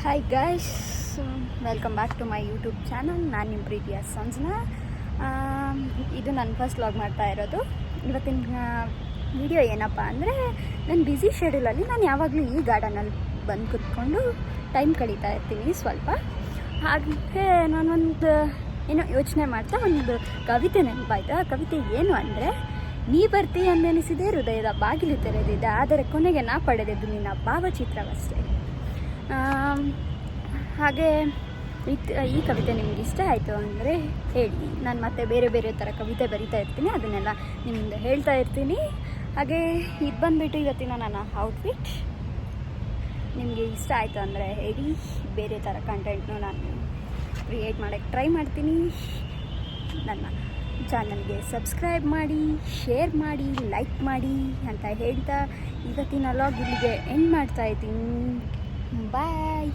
Hi guys, welcome back to my YouTube channel. ನಾನು ನಿಮ್ಮ ಪ್ರೀತಿಯ ಸಂಜನಾ. ಇದು ನನ್ನ ಫಸ್ಟ್ ವ್ಲಾಗ್ ಮಾಡ್ತಾ ಇರೋದು. ಇವತ್ತಿನ ವಿಡಿಯೋ ಏನಪ್ಪ ಅಂದರೆ, ನನ್ನ ಬ್ಯುಸಿ ಶೆಡ್ಯೂಲಲ್ಲಿ ನಾನು ಯಾವಾಗಲೂ ಈ ಗಾರ್ಡನಲ್ಲಿ ಬಂದು ಕೂತ್ಕೊಂಡು ಟೈಮ್ ಕಳೀತಾ ಇರ್ತೀನಿ ಸ್ವಲ್ಪ. ಹಾಗೆ ನಾನೊಂದು ಏನೋ ಯೋಚನೆ ಮಾಡ್ತಾ ಒಂದು ಕವಿತೆ ನೆನಪಾಯ್ತು. ಆ ಕವಿತೆ ಏನು ಅಂದರೆ, ನೀ ಬರ್ತೀಯ ಅಂದೆನಿಸಿದೆ ಹೃದಯದ ಬಾಗಿಲು ತೆರೆದಿದೆ, ಆದರೆ ಕೊನೆಗೆ ನಾ ಪಡೆದಿದ್ದು ನಿನ್ನ ಭಾವಚಿತ್ರವಷ್ಟೇ. ಹಾಗೆ ಈ ಕವಿತೆ ನಿಮ್ಗೆ ಇಷ್ಟ ಆಯಿತು ಅಂದರೆ ಹೇಳಿ. ನಾನು ಮತ್ತೆ ಬೇರೆ ಬೇರೆ ಥರ ಕವಿತೆ ಬರಿತಾ ಇರ್ತೀನಿ, ಅದನ್ನೆಲ್ಲ ನಿಮ್ಮ ಮುಂದೆ ಹೇಳ್ತಾ ಇರ್ತೀನಿ. ಹಾಗೆ ಇದು ಬಂದುಬಿಟ್ಟು ಇವತ್ತಿನ ನನ್ನ ಔಟ್ಫಿಟ್. ನಿಮಗೆ ಇಷ್ಟ ಆಯಿತು ಅಂದರೆ ಹೇಳಿ, ಬೇರೆ ಥರ ಕಂಟೆಂಟ್ನು ನಾನು ಕ್ರಿಯೇಟ್ ಮಾಡೋಕ್ಕೆ ಟ್ರೈ ಮಾಡ್ತೀನಿ. ನನ್ನ ಚಾನಲ್ಗೆ ಸಬ್ಸ್ಕ್ರೈಬ್ ಮಾಡಿ, ಶೇರ್ ಮಾಡಿ, ಲೈಕ್ ಮಾಡಿ ಅಂತ ಹೇಳ್ತಾ ಇವತ್ತಿನ ವ್ಲಾಗ್ ಇಲ್ಲಿಗೆ ಎಂಡ್ ಮಾಡ್ತಾ ಇದ್ದೀನಿ. ಬಾಯ್.